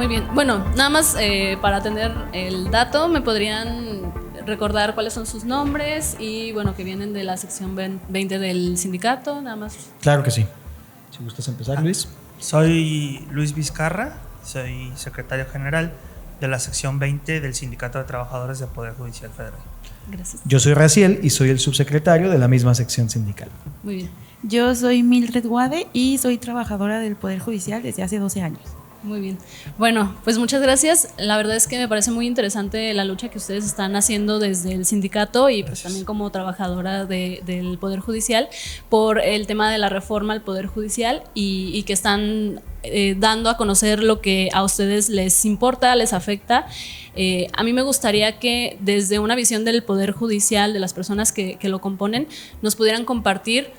Muy bien. Bueno, nada más para tener el dato, ¿me podrían recordar cuáles son sus nombres y bueno, que vienen de la sección 20 del sindicato? Nada más. Claro que sí. Si gustas empezar, Luis. Soy Luis Vizcarra, soy secretario general de la sección 20 del Sindicato de Trabajadores del Poder Judicial Federal. Gracias. Yo soy Raciel y soy el subsecretario de la misma sección sindical. Muy bien. Yo soy Mildred Guade y soy trabajadora del Poder Judicial desde hace 12 años. Muy bien. Bueno, pues muchas gracias. La verdad es que me parece muy interesante la lucha que ustedes están haciendo desde el sindicato y pues también como trabajadora del Poder Judicial por el tema de la reforma al Poder Judicial y que están dando a conocer lo que a ustedes les importa, les afecta. A mí me gustaría que desde una visión del Poder Judicial, de las personas que lo componen, nos pudieran compartir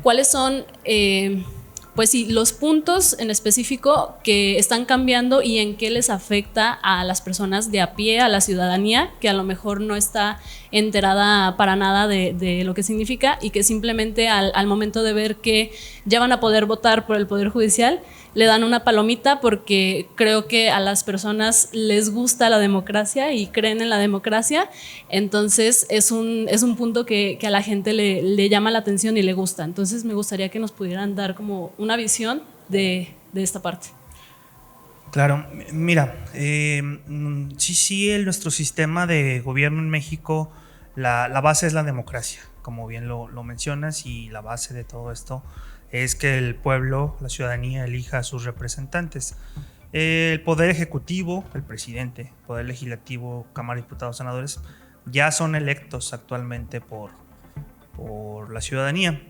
cuáles son pues sí, los puntos en específico que están cambiando y en qué les afecta a las personas de a pie, a la ciudadanía, que a lo mejor no está enterada para nada de lo que significa y que simplemente al momento de ver que ya van a poder votar por el Poder Judicial, le dan una palomita porque creo que a las personas les gusta la democracia y creen en la democracia, entonces es un punto que a la gente le llama la atención y le gusta. Entonces me gustaría que nos pudieran dar como una visión de esta parte. Claro, mira, nuestro sistema de gobierno en México, la base es la democracia, como bien lo mencionas, y la base de todo esto es que el pueblo, la ciudadanía, elija a sus representantes. El poder ejecutivo, el presidente, poder legislativo, Cámara de Diputados, senadores, ya son electos actualmente por la ciudadanía.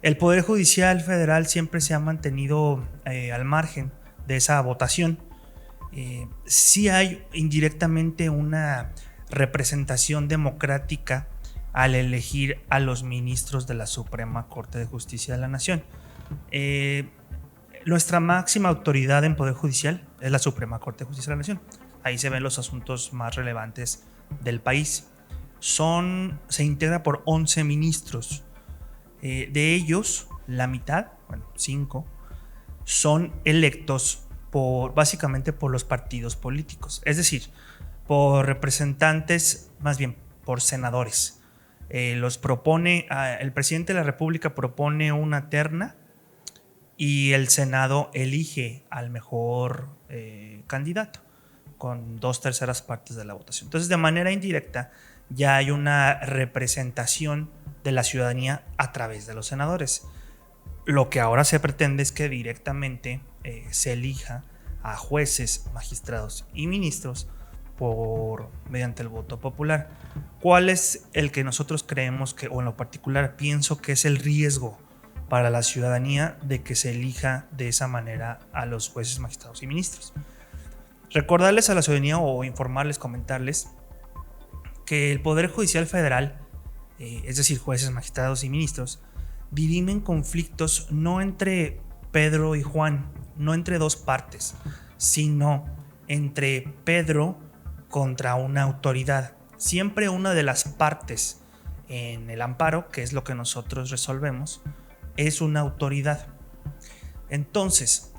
El Poder Judicial Federal siempre se ha mantenido al margen de esa votación. Sí hay indirectamente una representación democrática al elegir a los ministros de la Suprema Corte de Justicia de la Nación. Nuestra máxima autoridad en Poder Judicial es la Suprema Corte de Justicia de la Nación. Ahí se ven los asuntos más relevantes del país. Se integra por 11 ministros. De ellos, la mitad, 5, son electos básicamente por los partidos políticos. Es decir, por representantes, más bien por senadores. Los propone, el presidente de la República propone una terna y el Senado elige al mejor candidato con 2/3 partes de la votación. Entonces, de manera indirecta, ya hay una representación de la ciudadanía a través de los senadores. Lo que ahora se pretende es que directamente se elija a jueces, magistrados y ministros mediante el voto popular. ¿Cuál es el que nosotros creemos que, o en lo particular pienso que es el riesgo para la ciudadanía de que se elija de esa manera a los jueces, magistrados y ministros? Recordarles a la ciudadanía o informarles, comentarles que el Poder Judicial Federal, es decir, jueces, magistrados y ministros, dirimen conflictos no entre Pedro y Juan, no entre dos partes, sino entre Pedro contra una autoridad. Siempre una de las partes en el amparo, que es lo que nosotros resolvemos, es una autoridad. Entonces,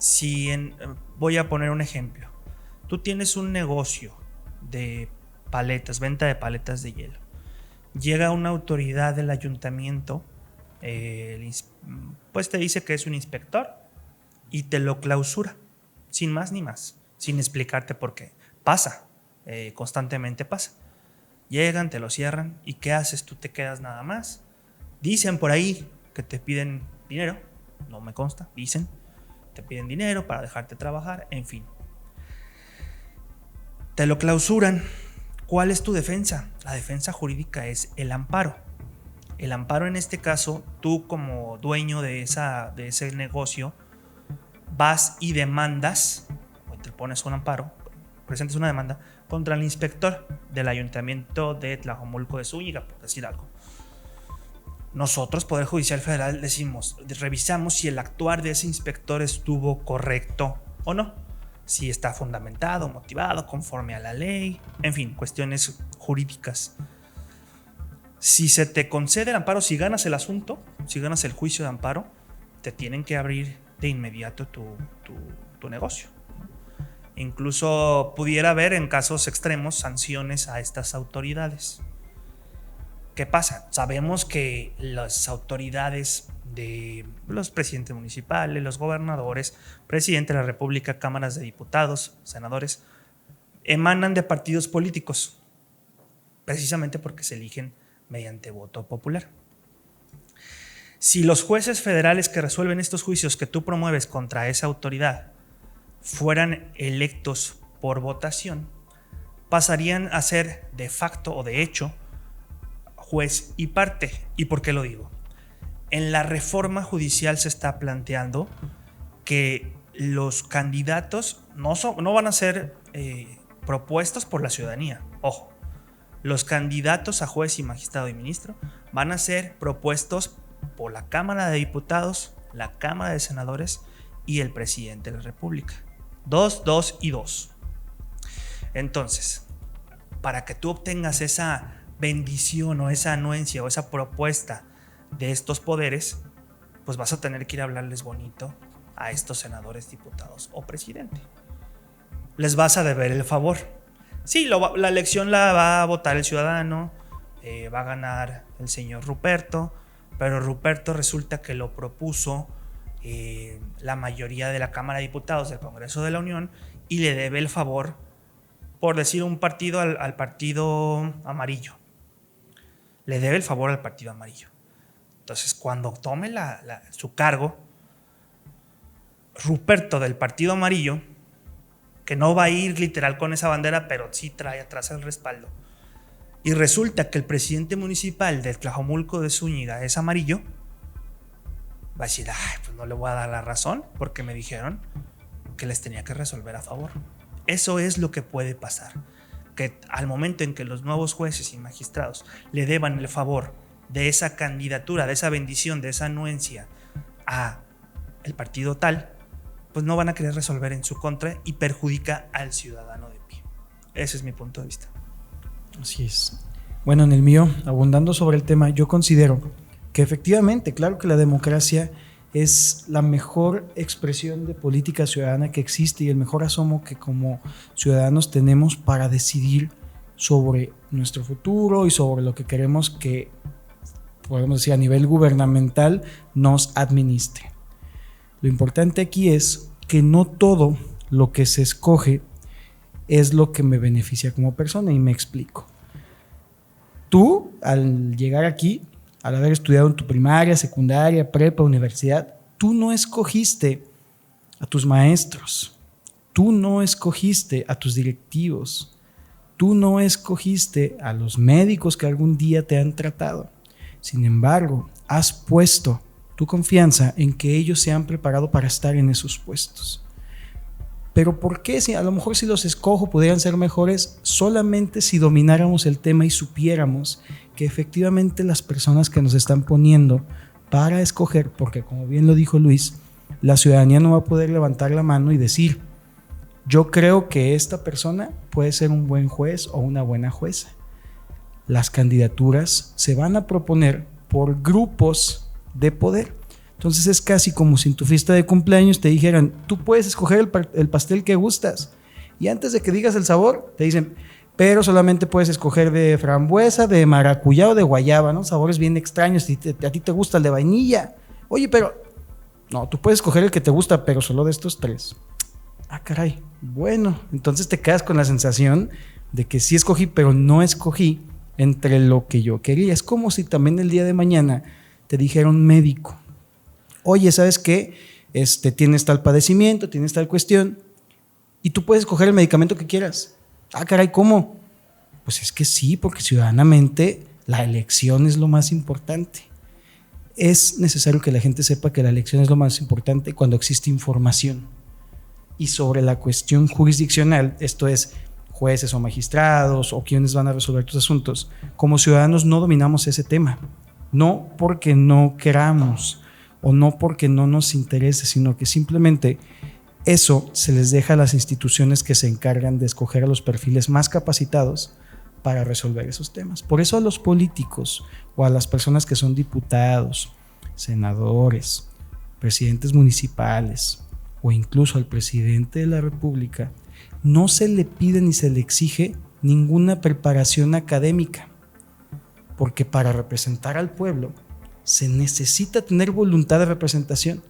voy a poner un ejemplo. Tú tienes un negocio de paletas, venta de paletas de hielo. Llega una autoridad del ayuntamiento, pues te dice que es un inspector y te lo clausura, sin más ni más, sin explicarte por qué. Pasa, constantemente pasa. Llegan, te lo cierran y ¿qué haces? Tú te quedas nada más. Dicen por ahí que te piden dinero, no me consta, dicen, te piden dinero para dejarte trabajar, en fin. Te lo clausuran. ¿Cuál es tu defensa? La defensa jurídica es el amparo. El amparo, en este caso, tú como dueño de ese negocio, vas y demandas, o interpones un amparo, presentas una demanda contra el inspector del ayuntamiento de Tlajomulco de Zúñiga, por decir algo. Nosotros, Poder Judicial Federal, revisamos si el actuar de ese inspector estuvo correcto o no, si está fundamentado, motivado, conforme a la ley, en fin, cuestiones jurídicas. Si se te concede el amparo, si ganas el asunto, si ganas el juicio de amparo, te tienen que abrir de inmediato tu negocio. Incluso pudiera haber, en casos extremos, sanciones a estas autoridades. ¿Qué pasa? Sabemos que las autoridades de los presidentes municipales, los gobernadores, presidente de la República, cámaras de diputados, senadores, emanan de partidos políticos, precisamente porque se eligen mediante voto popular. Si los jueces federales que resuelven estos juicios que tú promueves contra esa autoridad fueran electos por votación, pasarían a ser de facto o de hecho juez y parte. ¿Y por qué lo digo? En la reforma judicial se está planteando que los candidatos no van a ser propuestos por la ciudadanía. Ojo, los candidatos a juez y magistrado y ministro van a ser propuestos por la Cámara de Diputados, la Cámara de Senadores y el presidente de la República. 2, 2 y 2. Entonces, para que tú obtengas esa bendición o esa anuencia o esa propuesta de estos poderes, pues vas a tener que ir a hablarles bonito a estos senadores, diputados o presidente. Les vas a deber el favor. Sí, la elección la va a votar el ciudadano, va a ganar el señor Ruperto, pero Ruperto resulta que lo propuso la mayoría de la Cámara de Diputados del Congreso de la Unión y le debe el favor, por decir un partido, al partido amarillo. Le debe el favor al partido amarillo. Entonces, cuando tome su cargo, Ruperto del partido amarillo, que no va a ir literal con esa bandera, pero sí trae atrás el respaldo, y resulta que el presidente municipal de Tlajomulco de Zúñiga es amarillo, va a decir, pues no le voy a dar la razón porque me dijeron que les tenía que resolver a favor. Eso es lo que puede pasar, que al momento en que los nuevos jueces y magistrados le deban el favor de esa candidatura, de esa bendición, de esa anuencia a el partido tal, pues no van a querer resolver en su contra y perjudica al ciudadano de pie. Ese es mi punto de vista. Así es. Bueno, en el mío, abundando sobre el tema, yo considero que efectivamente, claro que la democracia es la mejor expresión de política ciudadana que existe y el mejor asomo que como ciudadanos tenemos para decidir sobre nuestro futuro y sobre lo que queremos que, podemos decir, a nivel gubernamental nos administre. Lo importante aquí es que no todo lo que se escoge es lo que me beneficia como persona, y me explico. Tú, al llegar aquí, al haber estudiado en tu primaria, secundaria, prepa, universidad, tú no escogiste a tus maestros, tú no escogiste a tus directivos, tú no escogiste a los médicos que algún día te han tratado. Sin embargo, has puesto tu confianza en que ellos se han preparado para estar en esos puestos. Pero ¿por qué? Si a lo mejor si los escojo podrían ser mejores solamente si domináramos el tema y supiéramos que efectivamente las personas que nos están poniendo para escoger, porque como bien lo dijo Luis, la ciudadanía no va a poder levantar la mano y decir, yo creo que esta persona puede ser un buen juez o una buena jueza. Las candidaturas se van a proponer por grupos de poder. Entonces es casi como si en tu fiesta de cumpleaños te dijeran, tú puedes escoger el pastel que gustas, y antes de que digas el sabor te dicen, pero solamente puedes escoger de frambuesa, de maracuyá o de guayaba, ¿no? Sabores bien extraños. Si a ti te gusta el de vainilla, oye, pero no, tú puedes escoger el que te gusta, pero solo de estos 3. Caray, bueno, entonces te quedas con la sensación de que sí escogí, pero no escogí entre lo que yo quería. Es como si también el día de mañana te dijera un médico, oye, ¿sabes qué? Tienes tal padecimiento, tienes tal cuestión, y tú puedes escoger el medicamento que quieras. Caray, ¿cómo? Pues es que sí, porque ciudadanamente la elección es lo más importante. Es necesario que la gente sepa que la elección es lo más importante cuando existe información. Y sobre la cuestión jurisdiccional, esto es, jueces o magistrados o quienes van a resolver tus asuntos, como ciudadanos no dominamos ese tema. No porque no queramos o no porque no nos interese, sino que simplemente eso se les deja a las instituciones que se encargan de escoger a los perfiles más capacitados para resolver esos temas. Por eso a los políticos o a las personas que son diputados, senadores, presidentes municipales o incluso al presidente de la República, no se le pide ni se le exige ninguna preparación académica, porque para representar al pueblo se necesita tener voluntad de representación,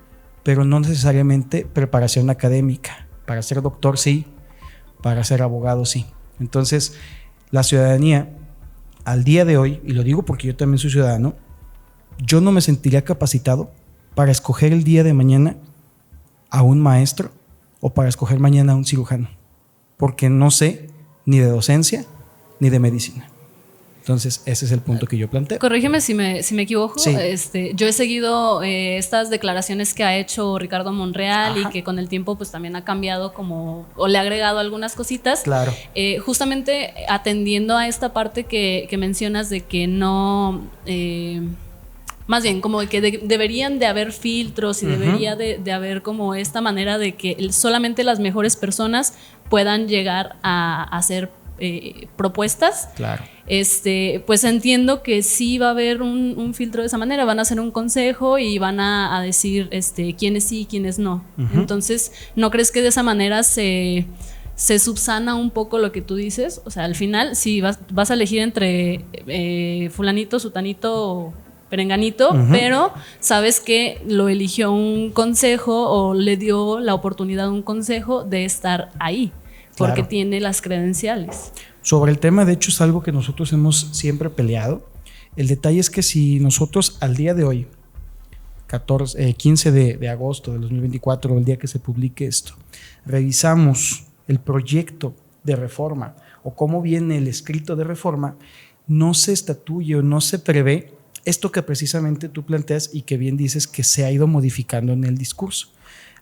pero no necesariamente preparación académica. Para ser doctor sí, para ser abogado sí. Entonces, la ciudadanía, al día de hoy, y lo digo porque yo también soy ciudadano, yo no me sentiría capacitado para escoger el día de mañana a un maestro o para escoger mañana a un cirujano, porque no sé ni de docencia ni de medicina. Entonces, ese es el punto que yo planteo. Corrígeme si me equivoco. Sí. Yo he seguido estas declaraciones que ha hecho Ricardo Monreal. Ajá. Y que con el tiempo pues también ha cambiado o le ha agregado algunas cositas. Claro. Justamente atendiendo a esta parte que mencionas de que no... más bien, como que deberían de haber filtros y debería de haber como esta manera de que solamente las mejores personas puedan llegar a hacer propuestas. Claro. Pues entiendo que sí va a haber un filtro de esa manera, van a hacer un consejo y van a decir quiénes sí y quiénes no. Entonces, ¿no crees que de esa manera se subsana un poco lo que tú dices? O sea, al final, si vas a elegir entre fulanito, sutanito, perenganito, pero sabes que lo eligió un consejo o le dio la oportunidad a un consejo de estar ahí, porque claro, tiene las credenciales. Sobre el tema, de hecho, es algo que nosotros hemos siempre peleado. El detalle es que si nosotros al día de hoy, 15 de agosto del 2024, el día que se publique esto, revisamos el proyecto de reforma o cómo viene el escrito de reforma, no se estatuye o no se prevé esto que precisamente tú planteas y que bien dices que se ha ido modificando en el discurso.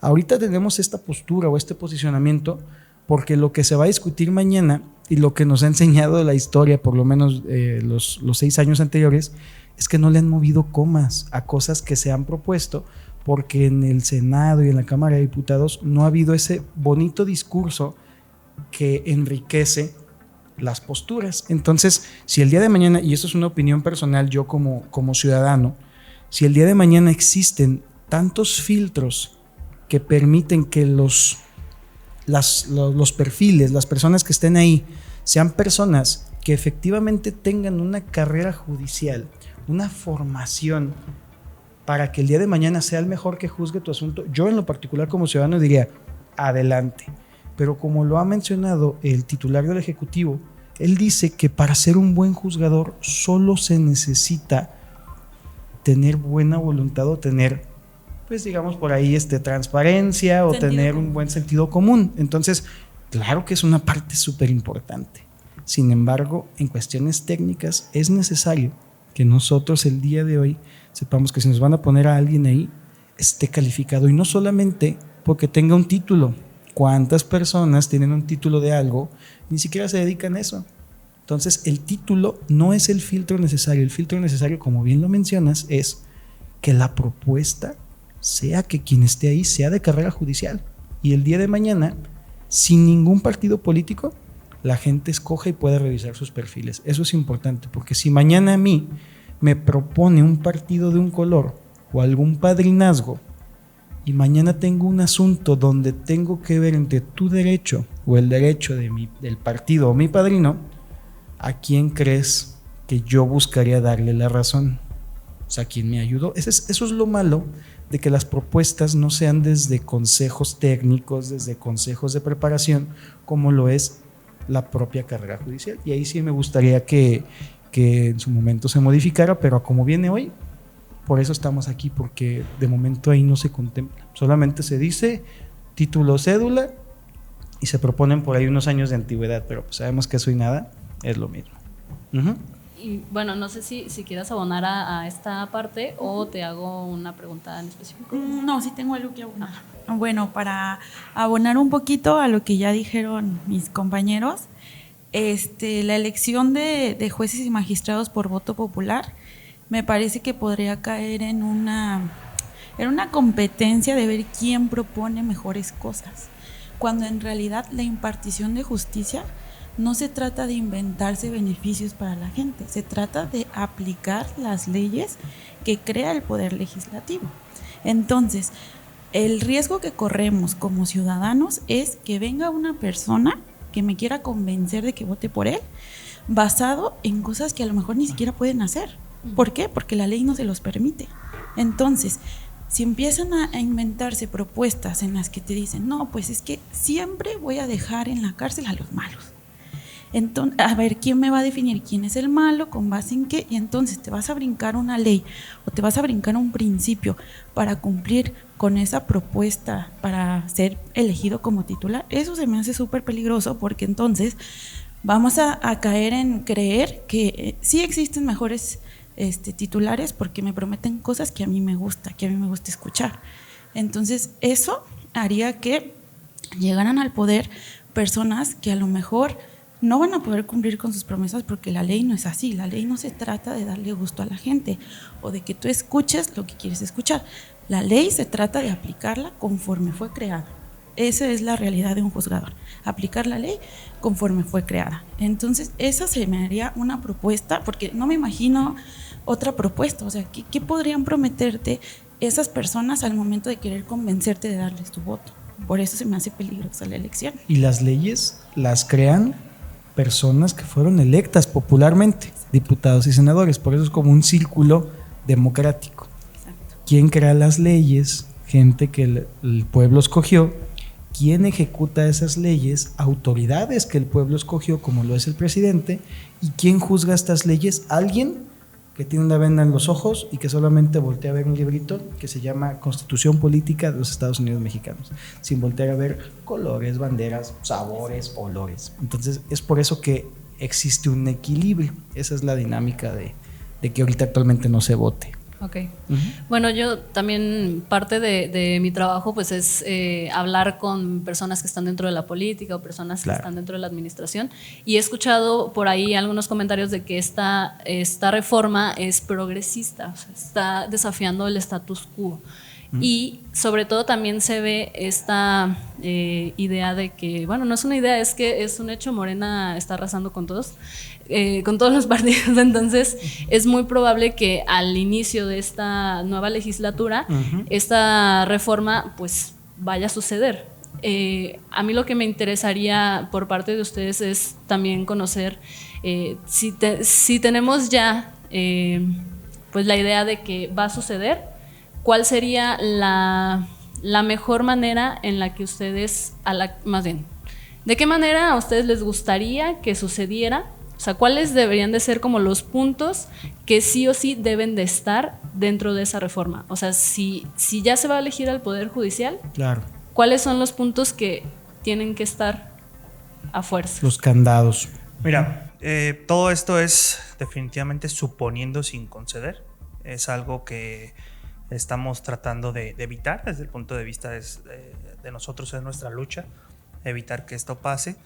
Ahorita tenemos esta postura o este posicionamiento porque lo que se va a discutir mañana y lo que nos ha enseñado la historia, por lo menos los 6 años anteriores, es que no le han movido comas a cosas que se han propuesto, porque en el Senado y en la Cámara de Diputados no ha habido ese bonito discurso que enriquece las posturas. Entonces, si el día de mañana, y esto es una opinión personal yo como ciudadano, si el día de mañana existen tantos filtros que permiten que los perfiles, las personas que estén ahí, sean personas que efectivamente tengan una carrera judicial, una formación para que el día de mañana sea el mejor que juzgue tu asunto, yo en lo particular como ciudadano diría, adelante. Pero como lo ha mencionado el titular del Ejecutivo, él dice que para ser un buen juzgador solo se necesita tener buena voluntad o tener, pues digamos por ahí, transparencia o tener un buen sentido común. Entonces, claro que es una parte súper importante. Sin embargo, en cuestiones técnicas es necesario que nosotros el día de hoy sepamos que si nos van a poner a alguien ahí, esté calificado, y no solamente porque tenga un título. ¿Cuántas personas tienen un título de algo ni siquiera se dedican a eso? Entonces, el título no es el filtro necesario. El filtro necesario, como bien lo mencionas, es que la propuesta sea que quien esté ahí sea de carrera judicial. Y el día de mañana, sin ningún partido político, la gente escoge y puede revisar sus perfiles. Eso es importante, porque si mañana a mí me propone un partido de un color o algún padrinazgo, y mañana tengo un asunto donde tengo que ver entre tu derecho o el derecho del partido o mi padrino, ¿a quién crees que yo buscaría darle la razón? O sea, ¿quién me ayudó? Eso es lo malo de que las propuestas no sean desde consejos técnicos, desde consejos de preparación, como lo es la propia carrera judicial. Y ahí sí me gustaría que en su momento se modificara, pero como viene hoy, por eso estamos aquí, porque de momento ahí no se contempla. Solamente se dice título, cédula, y se proponen por ahí unos años de antigüedad, pero pues sabemos que eso y nada es lo mismo. Y bueno, no sé si quieras abonar a esta parte o te hago una pregunta en específico. No, sí tengo algo que abonar. Bueno, para abonar un poquito a lo que ya dijeron mis compañeros, la elección de jueces y magistrados por voto popular me parece que podría caer en una competencia de ver quién propone mejores cosas, cuando en realidad la impartición de justicia no se trata de inventarse beneficios para la gente, se trata de aplicar las leyes que crea el Poder Legislativo. Entonces, El riesgo que corremos como ciudadanos es que venga una persona que me quiera convencer de que vote por él, basado en cosas que a lo mejor ni siquiera pueden hacer. ¿Por qué? Porque la ley no se los permite. Entonces, si empiezan a inventarse propuestas en las que te dicen, no, pues es que siempre voy a dejar en la cárcel a los malos. Entonces, a ver, ¿quién me va a definir quién es el malo, con base en qué? Y entonces te vas a brincar una ley o te vas a brincar un principio para cumplir con esa propuesta para ser elegido como titular. Eso se me hace súper peligroso, porque entonces vamos a caer en creer que sí existen mejores titulares porque me prometen cosas que a mí me gusta escuchar. Entonces eso haría que llegaran al poder personas que a lo mejor no van a poder cumplir con sus promesas, porque la ley no es así. La ley no se trata de darle gusto a la gente o de que tú escuches lo que quieres escuchar. La ley se trata de aplicarla conforme fue creada. Esa es la realidad de un juzgador, aplicar la ley conforme fue creada. Entonces esa se me haría una propuesta, porque no me imagino otra propuesta. O sea, ¿qué podrían prometerte esas personas al momento de querer convencerte de darles tu voto? Por eso se me hace peligrosa la elección. Y las leyes las crean personas que fueron electas popularmente, diputados y senadores. Por eso es como un círculo democrático. Exacto. ¿Quién crea las leyes? Gente que el pueblo escogió. ¿Quién ejecuta esas leyes? Autoridades que el pueblo escogió, como lo es el presidente. ¿Y quién juzga estas leyes? Alguien que tiene una venda en los ojos y que solamente voltea a ver un librito que se llama Constitución Política de los Estados Unidos Mexicanos, sin voltear a ver colores, banderas, sabores, olores. Entonces es por eso que existe un equilibrio. Esa es la dinámica de que ahorita actualmente no se vote. Ok. Bueno, yo también parte de mi trabajo pues es hablar con personas que están dentro de la política o personas que están dentro de la administración, y he escuchado por ahí algunos comentarios de que esta reforma es progresista, o sea, está desafiando el status quo. Y sobre todo también se ve esta idea de que, bueno, no es una idea, es que es un hecho, Morena está arrasando con todos los partidos. Entonces es muy probable que al inicio de esta nueva legislatura esta reforma pues vaya a suceder. A mí lo que me interesaría por parte de ustedes es también conocer si tenemos ya pues la idea de que va a suceder, ¿cuál sería la mejor manera en la que ustedes, más bien, de qué manera a ustedes les gustaría que sucediera? O sea, ¿cuáles deberían de ser como los puntos que sí o sí deben de estar dentro de esa reforma? O sea, si ya se va a elegir al Poder Judicial, claro, ¿cuáles son los puntos que tienen que estar a fuerza? Los candados. Mira, todo esto es definitivamente suponiendo sin conceder. Es algo que estamos tratando de evitar desde el punto de vista de nosotros, es nuestra lucha, evitar que esto pase.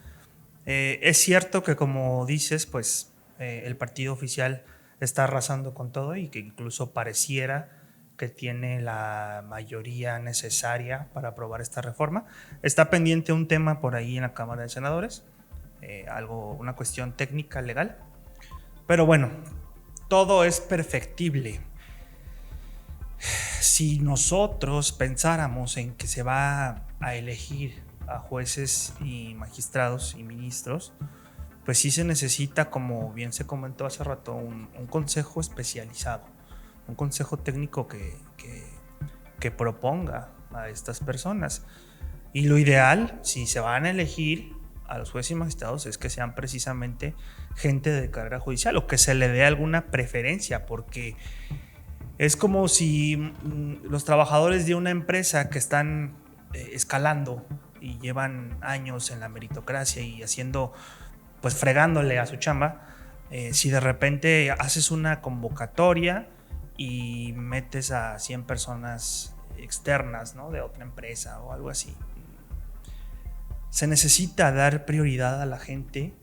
Es cierto que, como dices, pues el partido oficial está arrasando con todo y que incluso pareciera que tiene la mayoría necesaria para aprobar esta reforma. Está pendiente un tema por ahí en la Cámara de Senadores, una cuestión técnica, legal, pero bueno, todo es perfectible. Si nosotros pensáramos en que se va a elegir a jueces y magistrados y ministros, pues sí se necesita, como bien se comentó hace rato, un consejo especializado, un consejo técnico que proponga a estas personas. Y lo ideal, si se van a elegir a los jueces y magistrados, es que sean precisamente gente de carrera judicial o que se le dé alguna preferencia, porque es como si los trabajadores de una empresa que están escalando y llevan años en la meritocracia y haciendo, pues fregándole a su chamba, si de repente haces una convocatoria y metes a 100 personas externas, ¿no?, de otra empresa o algo así, se necesita dar prioridad a la gente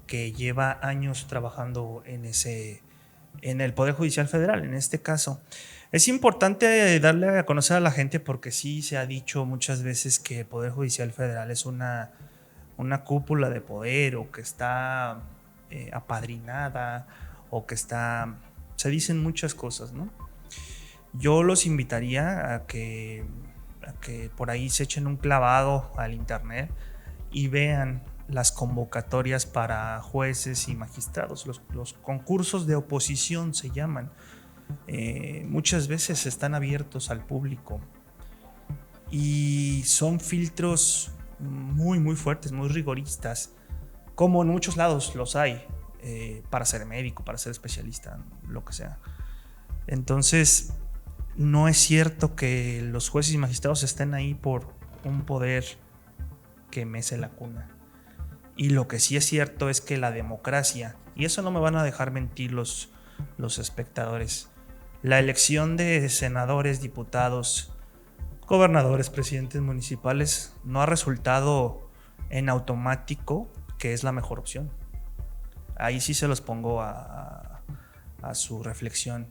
que lleva años trabajando en el Poder Judicial Federal, en este caso. Es importante darle a conocer a la gente porque sí se ha dicho muchas veces que el Poder Judicial Federal es una cúpula de poder, o que está apadrinada, o que se dicen muchas cosas, ¿no? Yo los invitaría a que a que por ahí se echen un clavado al internet y vean las convocatorias para jueces y magistrados. Los concursos de oposición se llaman. Muchas veces están abiertos al público y son filtros muy, muy fuertes, muy rigoristas, como en muchos lados los hay, para ser médico, para ser especialista, lo que sea. Entonces, no es cierto que los jueces y magistrados estén ahí por un poder que mece la cuna. Y lo que sí es cierto es que la democracia, y eso no me van a dejar mentir los espectadores, la elección de senadores, diputados, gobernadores, presidentes municipales no ha resultado en automático que es la mejor opción. Ahí sí se los pongo a su reflexión.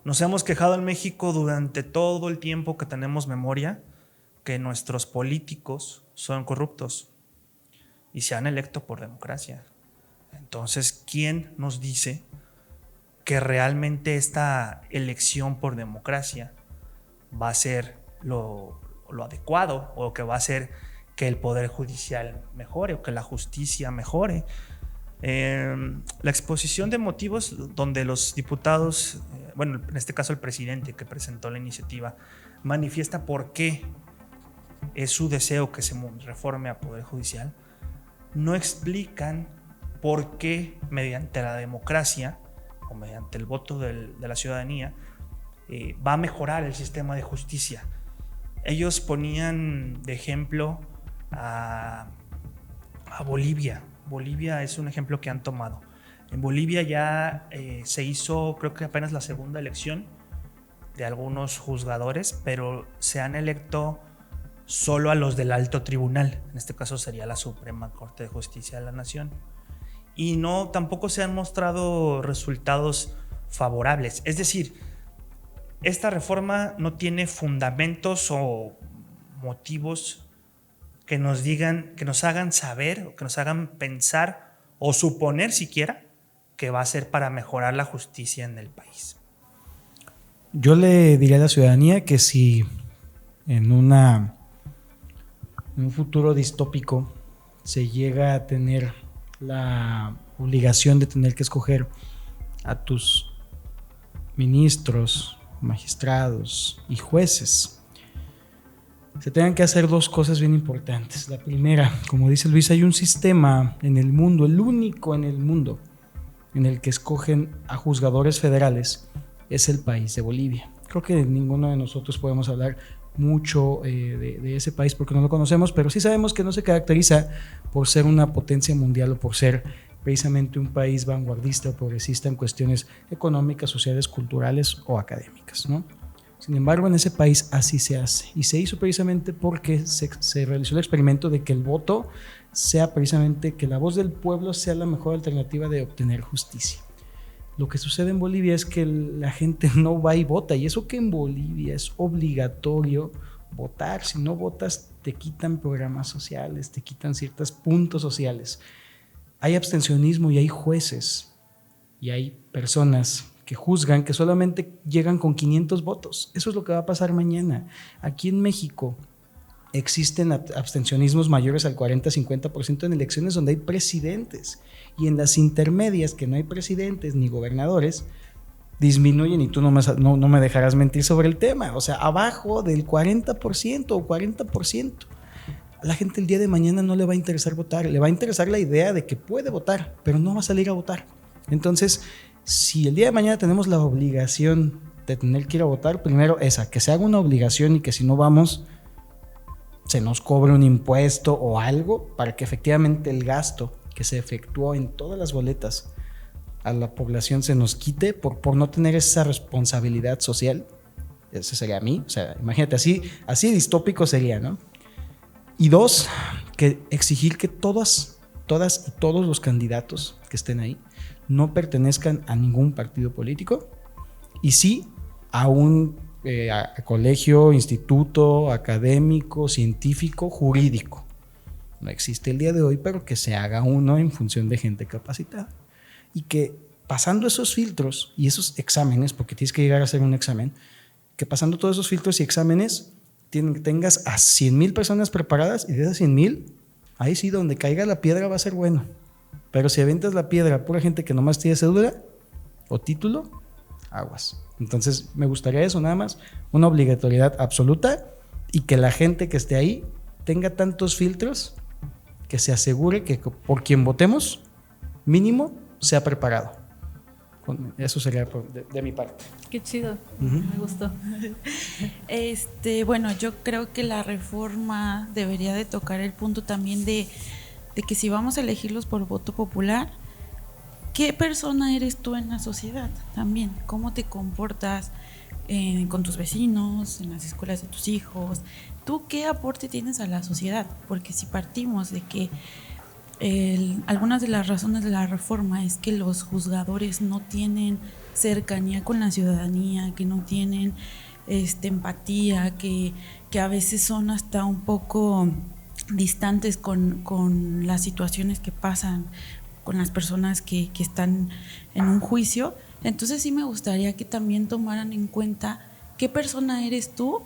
Nos hemos quejado en México durante todo el tiempo que tenemos memoria que nuestros políticos son corruptos y se han electo por democracia. Entonces, ¿quién nos dice que realmente esta elección por democracia va a ser lo adecuado, o que va a ser que el Poder Judicial mejore o que la justicia mejore? La exposición de motivos donde los diputados, bueno, en este caso el presidente que presentó la iniciativa, manifiesta por qué es su deseo que se reforme al Poder Judicial, no explican por qué mediante la democracia o mediante el voto de la ciudadanía va a mejorar el sistema de justicia. Ellos ponían de ejemplo a Bolivia. Bolivia es un ejemplo que han tomado. En Bolivia ya se hizo, creo que apenas la segunda elección de algunos juzgadores, pero se han electo solo a los del alto tribunal. En este caso sería la Suprema Corte de Justicia de la Nación. Y tampoco se han mostrado resultados favorables. Es decir, esta reforma no tiene fundamentos o motivos que nos digan, que nos hagan saber o que nos hagan pensar o suponer siquiera que va a ser para mejorar la justicia en el país. Yo le diría a la ciudadanía que si en un futuro distópico se llega a tener la obligación de tener que escoger a tus ministros, magistrados y jueces, se tengan que hacer dos cosas bien importantes. La primera, como dice Luis, hay un sistema en el mundo, el único en el mundo, en el que escogen a juzgadores federales, es el país de Bolivia. Creo que ninguno de nosotros podemos hablar mucho de ese país porque no lo conocemos, pero sí sabemos que no se caracteriza por ser una potencia mundial o por ser precisamente un país vanguardista o progresista en cuestiones económicas, sociales, culturales o académicas, ¿no? Sin embargo, en ese país así se hace, y se hizo precisamente porque se realizó el experimento de que el voto sea precisamente, que la voz del pueblo sea la mejor alternativa de obtener justicia. Lo que sucede en Bolivia es que la gente no va y vota, y eso que en Bolivia es obligatorio votar. Si no votas, te quitan programas sociales, te quitan ciertos puntos sociales. Hay abstencionismo y hay jueces y hay personas que juzgan que solamente llegan con 500 votos. Eso es lo que va a pasar mañana. Aquí en México existen abstencionismos mayores al 40-50% en elecciones donde hay presidentes, y en las intermedias, que no hay presidentes ni gobernadores, disminuyen, y tú no me dejarás mentir sobre el tema. O sea, abajo del 40% o 40%. A la gente el día de mañana no le va a interesar votar, le va a interesar la idea de que puede votar, pero no va a salir a votar. Entonces, si el día de mañana tenemos la obligación de tener que ir a votar, primero esa, que se haga una obligación, y que si no vamos, se nos cobre un impuesto o algo para que efectivamente el gasto que se efectuó en todas las boletas a la población se nos quite por no tener esa responsabilidad social. Ese sería a mí, o sea, imagínate, así distópico sería, ¿no? Y dos, que exigir que todas y todos los candidatos que estén ahí no pertenezcan a ningún partido político, y sí a un a colegio, instituto académico, científico, jurídico. No existe el día de hoy, pero que se haga uno en función de gente capacitada, y que pasando esos filtros y esos exámenes, porque tienes que llegar a hacer un examen, que pasando todos esos filtros y exámenes tengas a 100,000 personas preparadas y de esas 100,000, ahí sí, donde caiga la piedra va a ser bueno. Pero si aventas la piedra a pura gente que nomás tiene cédula o título, aguas. Entonces me gustaría eso nada más, una obligatoriedad absoluta y que la gente que esté ahí tenga tantos filtros que se asegure que por quien votemos, mínimo, sea preparado. Eso sería de mi parte. Qué chido, me gustó. Bueno, yo creo que la reforma debería de tocar el punto también de que si vamos a elegirlos por voto popular, ¿qué persona eres tú en la sociedad también? ¿Cómo te comportas con tus vecinos, en las escuelas de tus hijos? ¿Tú qué aporte tienes a la sociedad? Porque si partimos de que algunas de las razones de la reforma es que los juzgadores no tienen cercanía con la ciudadanía, que no tienen empatía, que a veces son hasta un poco distantes con las situaciones que pasan con las personas que están en un juicio. Entonces sí me gustaría que también tomaran en cuenta qué persona eres tú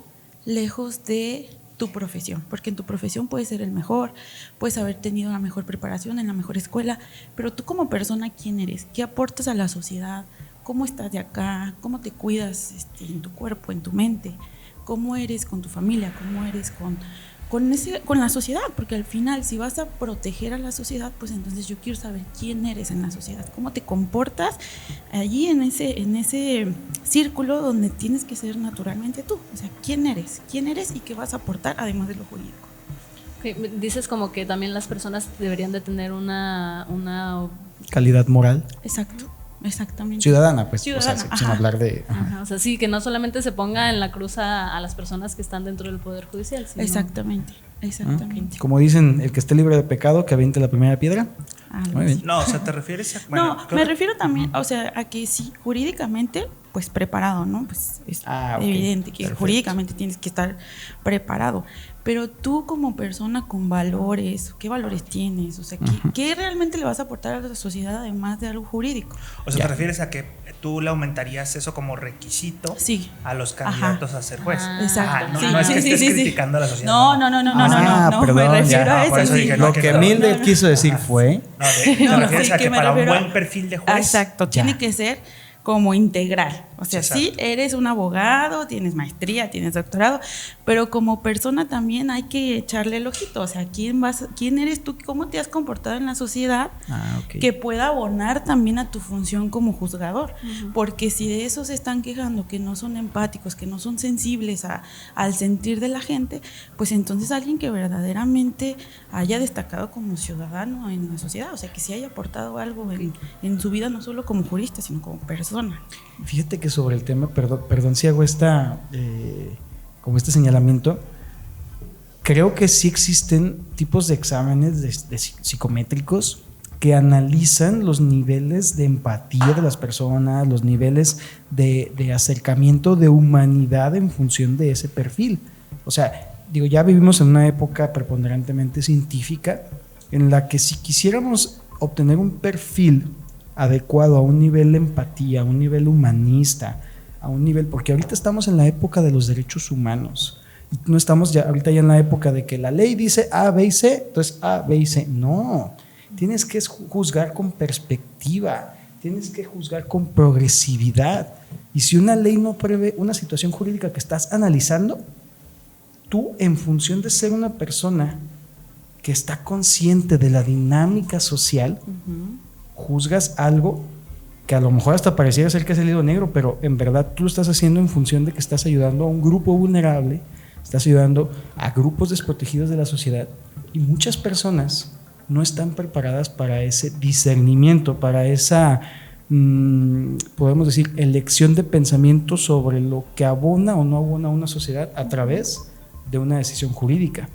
lejos de tu profesión, porque en tu profesión puedes ser el mejor, puedes haber tenido la mejor preparación en la mejor escuela, pero tú como persona, ¿quién eres? ¿Qué aportas a la sociedad? ¿Cómo estás de acá? ¿Cómo te cuidas en tu cuerpo, en tu mente? ¿Cómo eres con tu familia? ¿Cómo eres con la sociedad? Porque al final, si vas a proteger a la sociedad, pues entonces yo quiero saber quién eres en la sociedad, cómo te comportas allí en ese círculo donde tienes que ser naturalmente tú. O sea, quién eres y qué vas a aportar además de lo jurídico. Okay. Dices como que también las personas deberían de tener una calidad moral. Exacto. Exactamente. Ciudadana, pues. Ciudadana, o sea, sin hablar de... O sea, sí, que no solamente se ponga en la cruz a las personas que están dentro del Poder Judicial. Sino... Exactamente. Como dicen, el que esté libre de pecado, que aviente la primera piedra. Muy bien. No, o sea, ¿te refieres a...? Bueno, no, me refiero también, o sea, a que sí, jurídicamente, pues preparado, ¿no? Pues es evidente que jurídicamente tienes que estar preparado. Pero tú como persona con valores, ¿qué valores tienes? O sea, ¿qué realmente le vas a aportar a la sociedad además de algo jurídico? O sea, ¿te refieres a que tú le aumentarías eso como requisito a los candidatos a ser juez? Exacto. No es que estés criticando a la sociedad. No, perdón, me refiero a eso. Eso dije, lo que Milde quiso decir fue... te refieres a que para un buen perfil de juez... Exacto, tiene que ser como integral. O sea, sí eres un abogado, tienes maestría, tienes doctorado, pero como persona también hay que echarle el ojito. O sea, ¿quién eres tú? ¿Cómo te has comportado en la sociedad que pueda abonar también a tu función como juzgador? Porque si de eso se están quejando, que no son empáticos, que no son sensibles al sentir de la gente, pues entonces alguien que verdaderamente haya destacado como ciudadano en la sociedad, o sea, que sí haya aportado algo en su vida, no solo como jurista, sino como persona. Fíjate que sobre el tema, perdón si hago como este señalamiento, creo que sí existen tipos de exámenes de psicométricos que analizan los niveles de empatía de las personas, los niveles de acercamiento de humanidad en función de ese perfil. O sea, ya vivimos en una época preponderantemente científica en la que si quisiéramos obtener un perfil adecuado a un nivel de empatía, a un nivel humanista, a un nivel, porque ahorita estamos en la época de los derechos humanos, no estamos ahorita ya en la época de que la ley dice A, B y C, entonces A, B y C, no, tienes que juzgar con perspectiva, tienes que juzgar con progresividad, y si una ley no prevé una situación jurídica que estás analizando, tú en función de ser una persona que está consciente de la dinámica social, juzgas algo que a lo mejor hasta pareciera ser que es el hilo negro, pero en verdad tú lo estás haciendo en función de que estás ayudando a un grupo vulnerable, estás ayudando a grupos desprotegidos de la sociedad, y muchas personas no están preparadas para ese discernimiento, para esa, podemos decir, elección de pensamiento sobre lo que abona o no abona a una sociedad a través de una decisión jurídica.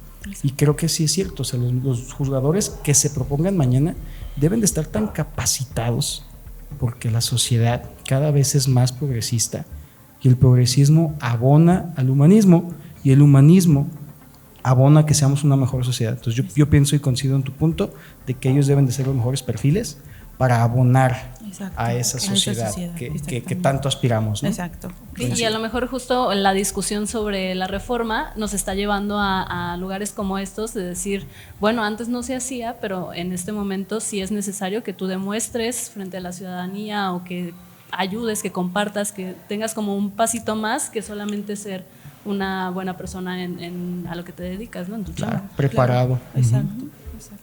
Y creo que sí es cierto, o sea, los juzgadores que se propongan mañana deben de estar tan capacitados, porque la sociedad cada vez es más progresista y el progresismo abona al humanismo y el humanismo abona a que seamos una mejor sociedad. Entonces yo pienso y coincido en tu punto de que ellos deben de ser los mejores perfiles para abonar Exacto, a esa sociedad, que exactamente. tanto aspiramos, ¿no? Exacto. Sí, y a lo mejor justo la discusión sobre la reforma nos está llevando a lugares como estos de decir, bueno, antes no se hacía, pero en este momento sí es necesario que tú demuestres frente a la ciudadanía o que ayudes, que compartas, que tengas como un pasito más que solamente ser una buena persona a lo que te dedicas, ¿no? En tu Claro, chamba. preparado. Exacto.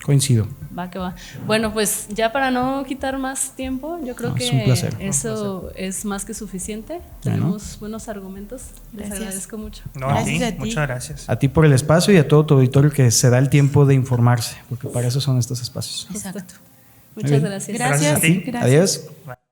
Coincido. Va que va. Bueno, pues ya para no quitar más tiempo, yo creo Es un que placer. eso es más que suficiente. Bueno. Tenemos buenos argumentos. Les Gracias. agradezco mucho. No, Gracias a ti. muchas gracias. A ti por el espacio y a todo tu auditorio que se da el tiempo de informarse, porque para eso son estos espacios. Exacto. Muchas bien. gracias. Gracias. a ti. Gracias. Adiós. Bye.